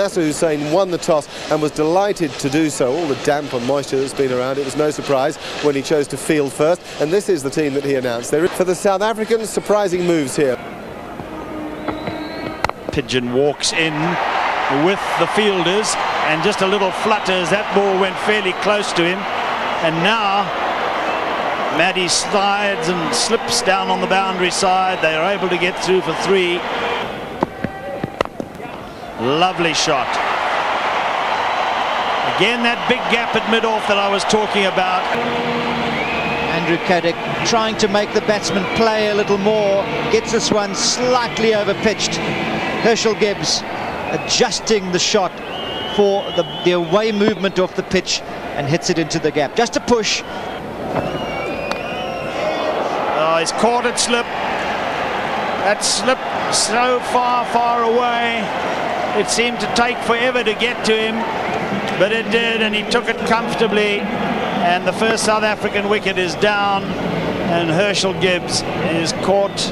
Nasser Hussain won the toss and was delighted to do so. All the damp and moisture that's been around, it was no surprise when he chose to field first. And this is the team that he announced. For the South Africans, surprising moves here. Pigeon walks in with the fielders and just a little flutter as that ball went fairly close to him. And now Maddie slides and slips down on the boundary side. They are able to get through for 3. Lovely shot. Again, that big gap at mid-off that I was talking about. Andrew Caddick trying to make the batsman play a little more. Gets this one slightly over-pitched. Herschel Gibbs adjusting the shot for the away movement off the pitch and hits it into the gap. Just a push. Oh, he's caught it slip. That slip so far away. It seemed to take forever to get to him, but it did, and he took it comfortably. And the first South African wicket is down, and Herschel Gibbs is caught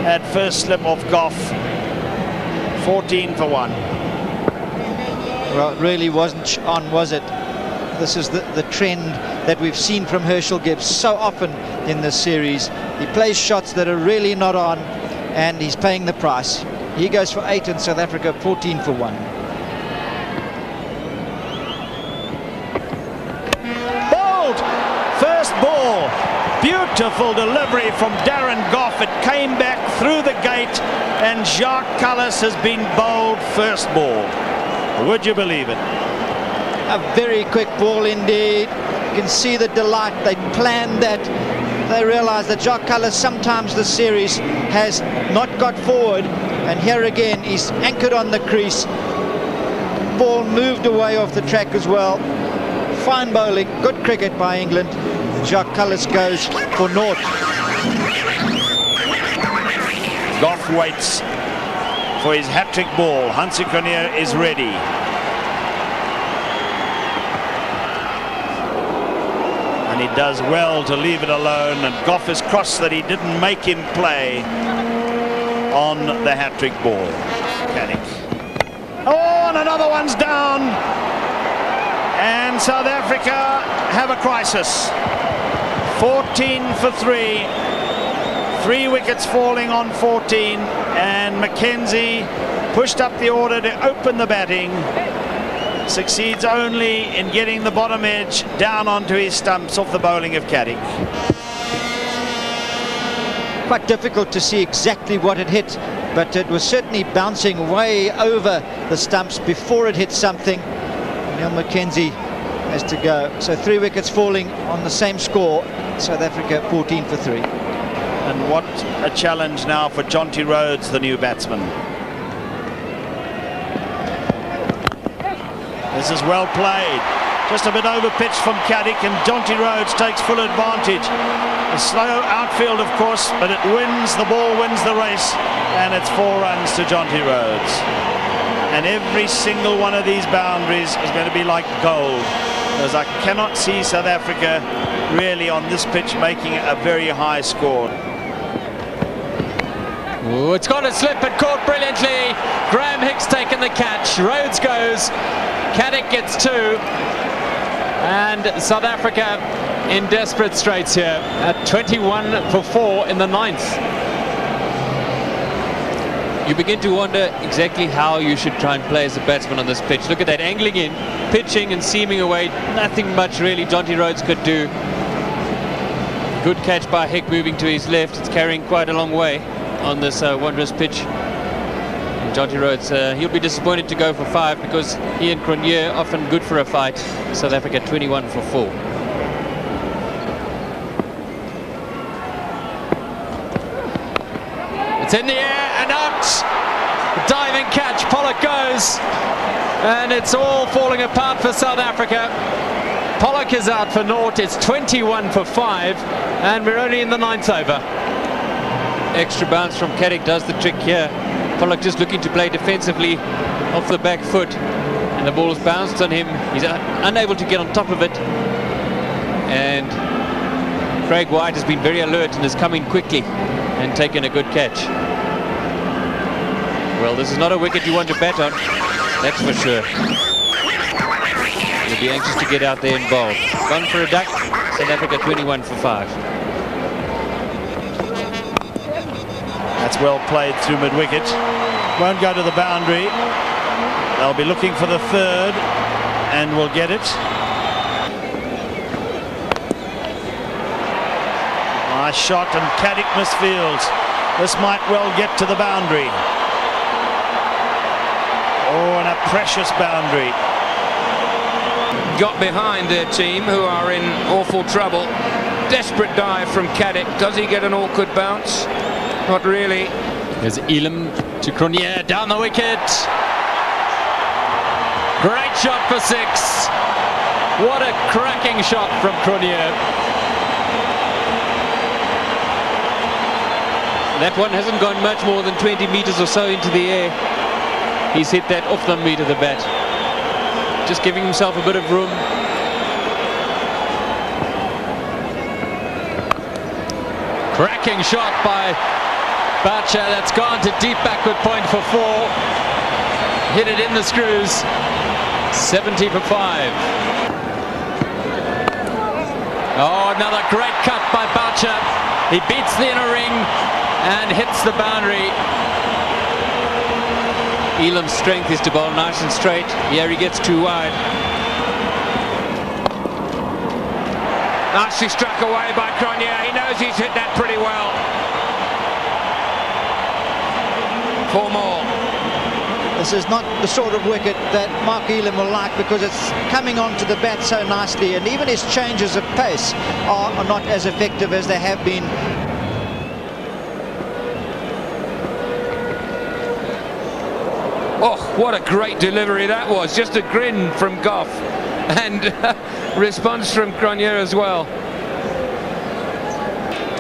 at first slip off Goff. 14 for 1. Well, it really wasn't on, was it? This is the trend that we've seen from Herschel Gibbs so often in this series. He plays shots that are really not on, and he's paying the price. He goes for 8 and South Africa 14 for 1. Bowled! First ball. Beautiful delivery from Darren Goff. It came back through the gate, and Jacques Kallis has been bowled first ball. Would you believe it? A very quick ball indeed. You can see the delight. They planned that. They realized that Jacques Kallis sometimes this series has not got forward, and here again he's anchored on the crease. Ball moved away off the track as well. Fine bowling, good cricket by England. Jacques Kallis goes for naught. Goff waits for his hat-trick ball. Hansie Cronje is ready. And he does well to leave it alone, and Goff is cross that he didn't make him play on the hat-trick ball. Caddick. Oh, and another one's down. And South Africa have a crisis. 14 for 3. 3 wickets falling on 14, and Mackenzie pushed up the order to open the batting. Succeeds only in getting the bottom edge down onto his stumps off the bowling of Caddick. Quite difficult to see exactly what it hit, but it was certainly bouncing way over the stumps before it hit something. Neil Mackenzie has to go. So 3 wickets falling on the same score. South Africa 14 for 3. And what a challenge now for Jonty Rhodes, the new batsman. This is well played. Just a bit over-pitched from Caddick, and Jonty Rhodes takes full advantage. A slow outfield, of course, but it wins. The ball wins the race, and it's 4 runs to Jonty Rhodes. And every single one of these boundaries is going to be like gold, as I cannot see South Africa really on this pitch making a very high score. Ooh, it's got a slip and caught brilliantly. Graham Hicks taking the catch. Rhodes goes. Caddick gets 2. And South Africa in desperate straits here at 21 for 4 in the 9th. You begin to wonder exactly how you should try and play as a batsman on this pitch. Look at that, angling in, pitching and seaming away. Nothing much really Jonty Rhodes could do. Good catch by Hick moving to his left. It's carrying quite a long way on this wondrous pitch. And Jonty Rhodes, he'll be disappointed to go for 5 because he and Cronje often good for a fight. South Africa 21 for 4. It's in the air and out. Diving catch, Pollock goes, and it's all falling apart for South Africa. Pollock is out for naught. It's 21 for 5, and we're only in the 9th over. Extra bounce from Caddick does the trick here. Pollock just looking to play defensively off the back foot, and the ball's bounced on him. He's unable to get on top of it, and Craig White has been very alert and has come in quickly and taken a good catch. Well, this is not a wicket you want to bet on. That's for sure. He'll be anxious to get out there and bowl. Gone for a duck. South Africa 21 for 5. That's well played through mid-wicket. Won't go to the boundary. They'll be looking for the third and will get it. Nice shot, and Caddick misfields. This might well get to the boundary. Oh, and a precious boundary. Got behind their team, who are in awful trouble. Desperate dive from Caddick. Does he get an awkward bounce? Not really. There's Elam to Cronje, down the wicket. Great shot for 6. What a cracking shot from Cronje. That one hasn't gone much more than 20 meters or so into the air. He's hit that off the meat of the bat. Just giving himself a bit of room. Cracking shot by Boucher. That's gone to deep backward point for 4. Hit it in the screws. 70 for 5. Oh, another great cut by Boucher. He beats the inner ring and hits the boundary. Elam's strength is to bowl nice and straight. Here he gets too wide. Nicely struck away by Cronje. He knows he's hit that pretty well. 4 more. This is not the sort of wicket that Mark Elam will like, because it's coming onto the bat so nicely, and even his changes of pace are not as effective as they have been. Oh, what a great delivery that was. Just a grin from Goff, and response from Cronje as well.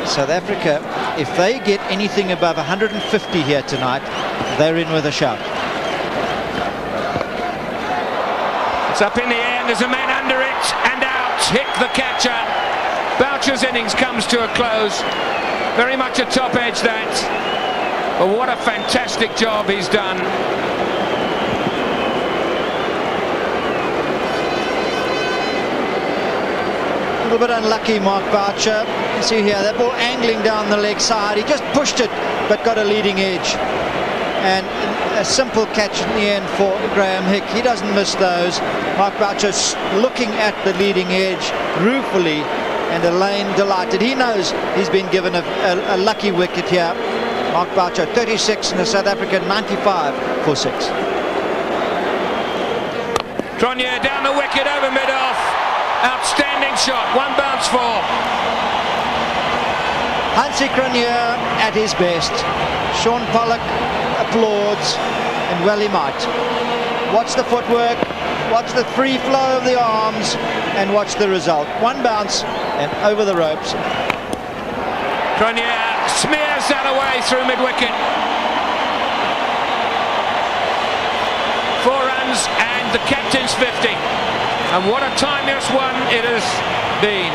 South Africa, if they get anything above 150 here tonight, they're in with a shout. It's up in the air, and there's a man under it, and out. Hit the catcher. Boucher's innings comes to a close. Very much a top edge, that. But what a fantastic job he's done. A little bit unlucky, Mark Boucher. You see here, that ball angling down the leg side. He just pushed it, but got a leading edge. And a simple catch in the end for Graham Hick. He doesn't miss those. Mark Boucher looking at the leading edge ruefully, and Elaine delighted. He knows he's been given a lucky wicket here. Mark Boucher 36 and the South African 95 for 6. Cronje down the wicket over mid-off. Outstanding shot. 1 bounce for. Hansie Cronje at his best. Shaun Pollock applauds, and well he might. Watch the footwork, watch the free flow of the arms, and watch the result. 1 bounce and over the ropes. Cronje smears that away through mid-wicket. 4 runs and the captain's 50. And what a timeless one it has been.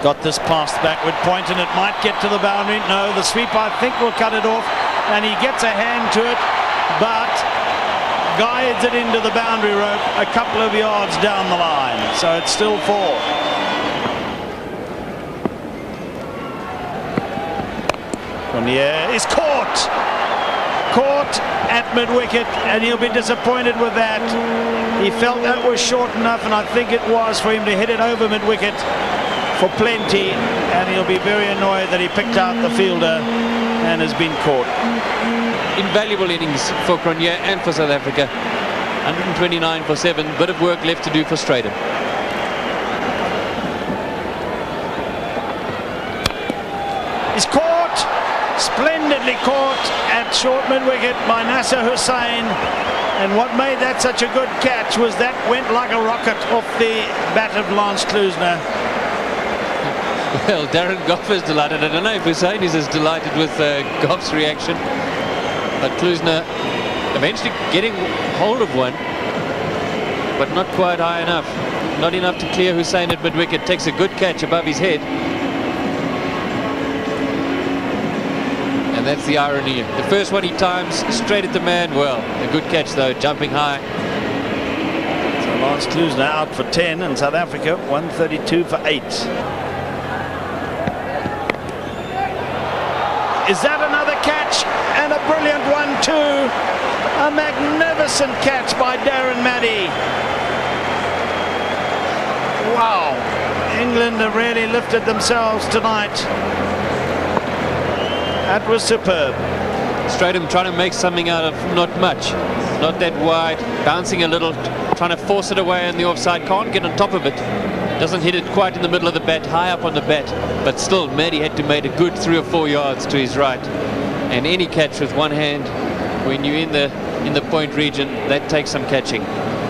Got this past the backward point, and it might get to the boundary. No, the sweep, I think, will cut it off, and he gets a hand to it, but guides it into the boundary rope a couple of yards down the line, so it's still 4. Cronje is caught at mid-wicket, and he'll be disappointed with that. He felt that was short enough, and I think it was, for him to hit it over mid-wicket for plenty, and he'll be very annoyed that he picked out the fielder and has been caught. Invaluable innings for Cronje and for South Africa. 129 for 7. Bit of work left to do for Stratham. He's caught, splendidly caught at short mid-wicket by Nasser Hussain, and what made that such a good catch was that went like a rocket off the bat of Lance Klusener. Well, Darren Goff is delighted. I don't know if Hussain is as delighted with Goff's reaction, but Klusener eventually getting hold of one, but not quite high enough. Not enough to clear Hussain at mid-wicket. Takes a good catch above his head. And And that's the irony. The first one he times straight at the man. Well, a good catch though, jumping high. So Lance Klusener out for 10 and South Africa 132 for 8. Is that another catch? And a brilliant one too. A magnificent catch by Darren Maddy. Wow. England have really lifted themselves tonight. That was superb. Stratham trying to make something out of not much. Not that wide. Bouncing a little. Trying to force it away on the offside. Can't get on top of it. Doesn't hit it quite in the middle of the bat. High up on the bat. But still, Maddy had to make a good 3 or 4 yards to his right. And any catch with one hand, when you're in the point region, that takes some catching.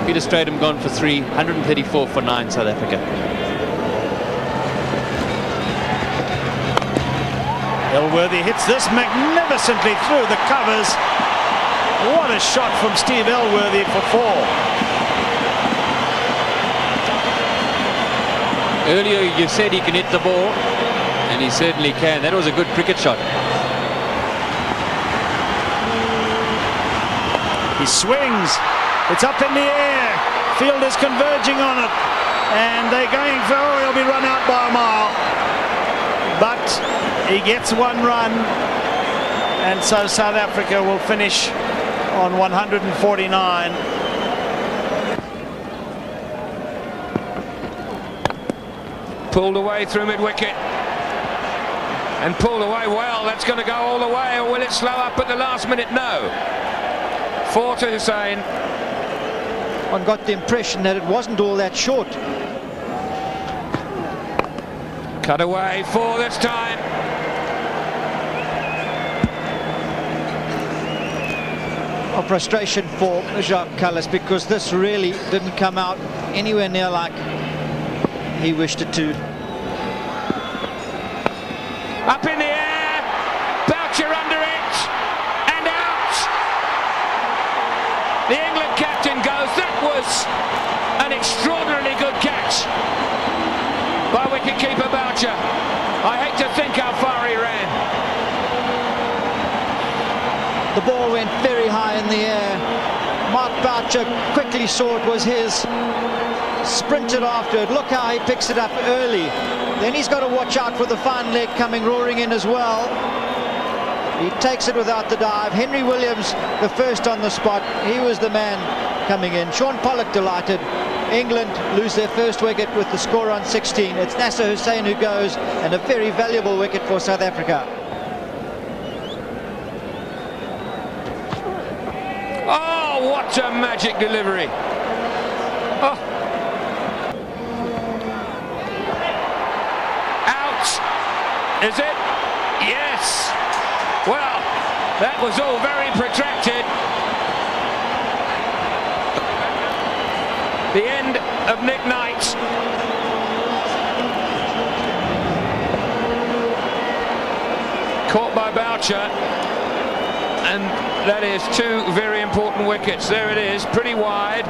Peter Stratham gone for 3, 134 for 9, South Africa. Elworthy hits this magnificently through the covers. What a shot from Steve Elworthy for 4. Earlier you said he can hit the ball, and he certainly can. That was a good cricket shot. He swings. It's up in the air. Field is converging on it. And they're going for, oh, he'll be run out by a mile. But he gets one run. And so South Africa will finish on 149. Pulled away through mid-wicket. And pulled away well. That's going to go all the way. Or will it slow up at the last minute? No. 4 to Hussain. One got the impression that it wasn't all that short. Cut away, 4 this time. Of frustration for Jacques Kallis, because this really didn't come out anywhere near like he wished it to. Up in the air. Boucher under it. And out. The England captain goes. That was an extraordinarily good catch by wicketkeeper Boucher. I hate to think how far he ran. The ball went very high in the air. Mark Boucher quickly saw it was his, sprinted after it. Look how he picks it up early. Then he's got to watch out for the fine leg coming roaring in as well. He takes it without the dive. Henry Williams, the first on the spot. He was the man coming in. Shaun Pollock delighted. England lose their first wicket with the score on 16. It's Nasser Hussain who goes, and a very valuable wicket for South Africa. Oh, what a magic delivery. Oh. Out. Is it? Yes. Well, that was all very protracted. The end of Nick Knight. Caught by Boucher. And that is 2 very important wickets. There it is, pretty wide.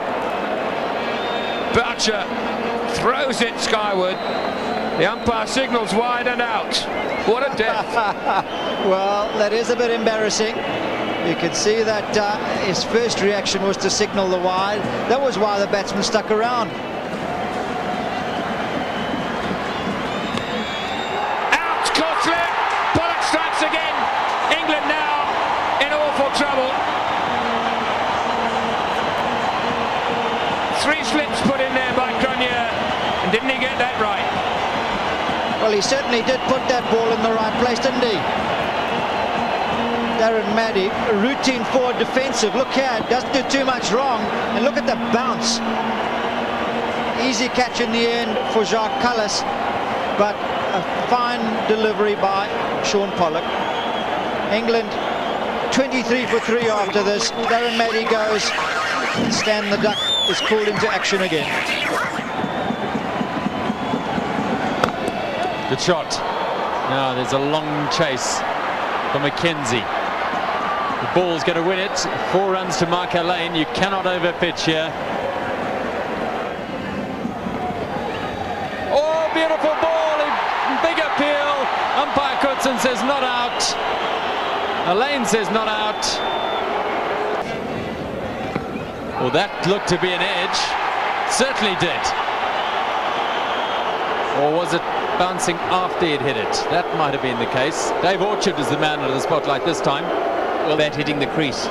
Boucher throws it skyward. The umpire signals wide and out. What a death. Well, that is a bit embarrassing. You can see that his first reaction was to signal the wide. That was why the batsman stuck around. Out, caught slip. Pollock strikes again. England now in awful trouble. 3 slips put in there by Cronje. And didn't he get that right? Well, he certainly did put that ball in the right place, didn't he? Darren Maddy, routine forward defensive. Look here, doesn't do too much wrong. And look at the bounce. Easy catch in the end for Jacques Kallis, but a fine delivery by Shaun Pollock. England 23 for 3 after this. Darren Maddy goes. Stan the Duck is called into action again. Good shot. Now there's a long chase for McKenzie. The ball's going to win it. 4 runs to Mark Lane. You cannot overpitch here. Oh, beautiful ball. Big appeal. Umpire Coetsen says not out. Elaine says not out. Well, that looked to be an edge. Certainly did. Or was it bouncing after he'd hit it? That might have been the case. Dave Orchard is the man under the spotlight this time. Well, that hitting the crease.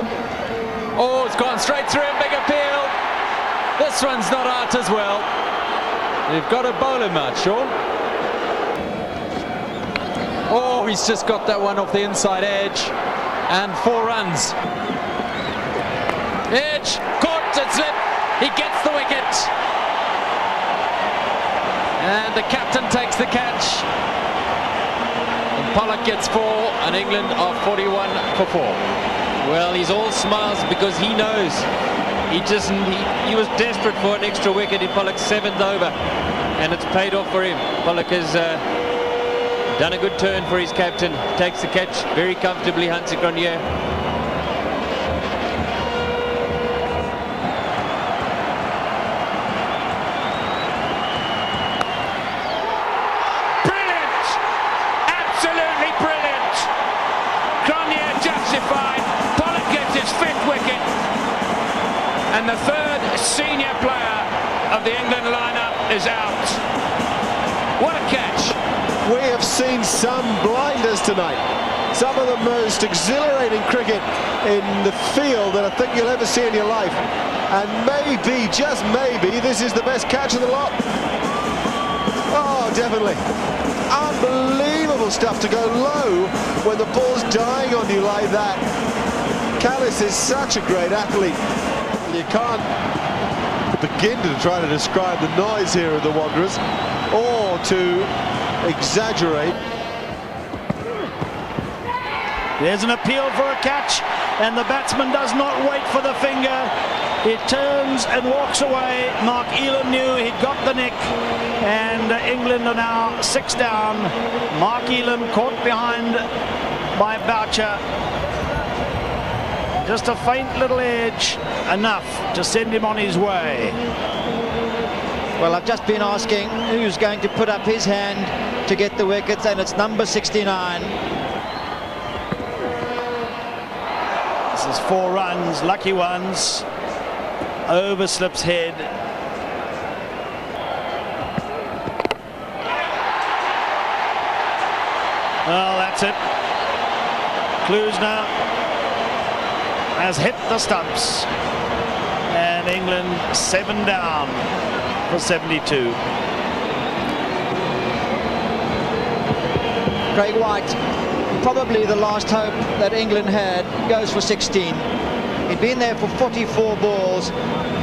Oh, it's gone straight through. Big appeal. This one's not out as well. You've got to bowl him out, Shaun. Oh, he's just got that one off the inside edge. And 4 runs. Edge, caught, and slipped. He gets the wicket. And the captain takes the catch. And Pollock gets 4, and England are 41 for 4. Well, he's all smiles because he knows he was desperate for an extra wicket in Pollock's 7th over, and it's paid off for him. Pollock has done a good turn for his captain. Takes the catch very comfortably, Hansie Cronje. And the 3rd senior player of the England lineup is out. What a catch. We have seen some blinders tonight. Some of the most exhilarating cricket in the field that I think you'll ever see in your life. And maybe, just maybe, this is the best catch of the lot. Oh, definitely. Unbelievable stuff to go low when the ball's dying on you like that. Callis is such a great athlete. You can't begin to try to describe the noise here of the Wanderers, or to exaggerate. There's an appeal for a catch, and the batsman does not wait for the finger. He turns and walks away. Mark Elam knew he'd got the nick, and England are now 6 down. Mark Elam caught behind by Boucher. Just a faint little edge, enough to send him on his way. Well, I've just been asking who's going to put up his hand to get the wickets, and it's number 69. This is 4 runs, lucky ones. Over slips head. Well, that's it. Klusener has hit the stumps, and England 7 down for 72. Craig White, probably the last hope that England had, goes for 16. He'd been there for 44 balls,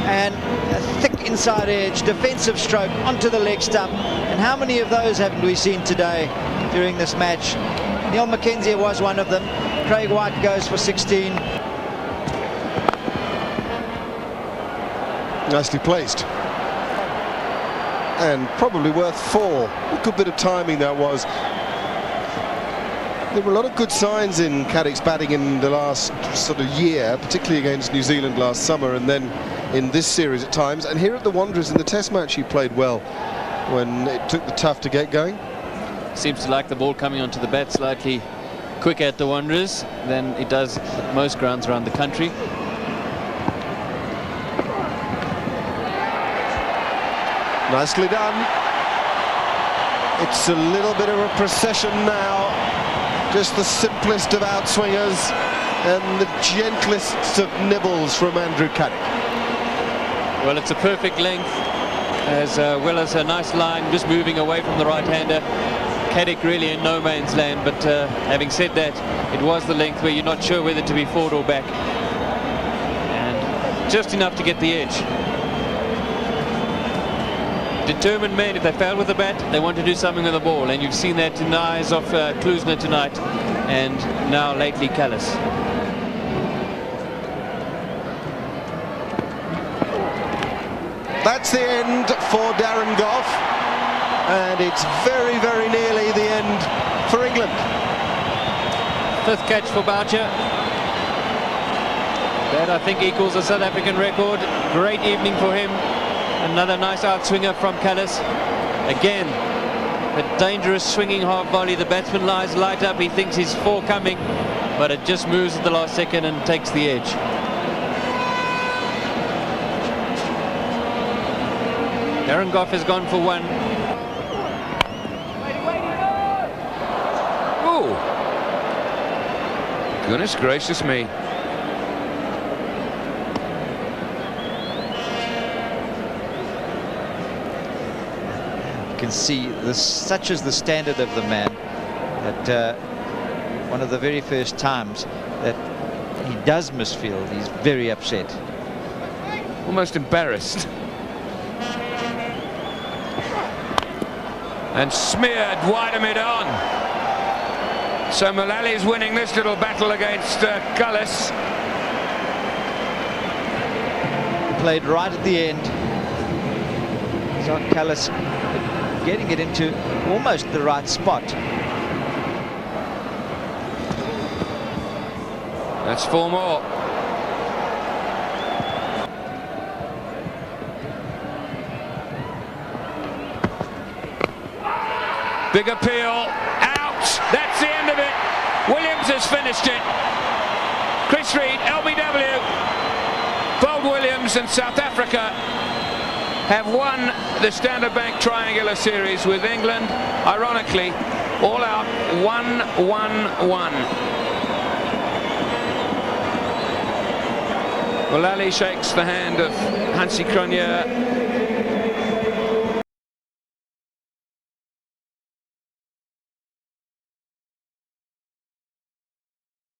and a thick inside edge, defensive stroke onto the leg stump. And how many of those haven't we seen today during this match? Neil McKenzie was one of them. Craig White goes for 16. Nicely placed. And probably worth 4. A good bit of timing that was. There were a lot of good signs in Caddick's batting in the last sort of year, particularly against New Zealand last summer, and then in this series at times. And here at the Wanderers in the Test match, he played well when it took the tough to get going. Seems to like the ball coming onto the bat slightly quicker at the Wanderers than it does at most grounds around the country. Nicely done. It's a little bit of a procession now. Just the simplest of outswingers and the gentlest of nibbles from Andrew Caddick. Well, it's a perfect length, as well as a nice line, just moving away from the right-hander. Caddick really in no man's land, but having said that, it was the length where you're not sure whether to be forward or back. And just enough to get the edge. Determined men, if they fail with the bat, they want to do something with the ball, and you've seen that in the eyes of Klusener tonight, and now lately Callis. That's the end for Darren Gough, and it's very, very nearly the end for England. 5th catch for Boucher. That, I think, equals a South African record. Great evening for him. Another nice outswinger from Callis. Again, A dangerous swinging half volley. The batsman lies light up. He thinks he's 4 coming, but it just moves at the last second and takes the edge. Aaron Goff has gone for 1. Oh, goodness gracious me. You can see this, such is the standard of the man, that one of the very first times that he does misfield, he's very upset. Almost embarrassed. And smeared wide of mid-on. So Mullally's winning this little battle against Cullis. Played right at the end. Jacques Cullis getting it into almost the right spot. That's 4 more. Big appeal, out, that's the end of it. Williams has finished it. Chris Reed, LBW, Bold Williams and South Africa have won the Standard Bank Triangular Series with England, ironically, all out 1-1-1. Mullally shakes the hand of Hansie Cronje.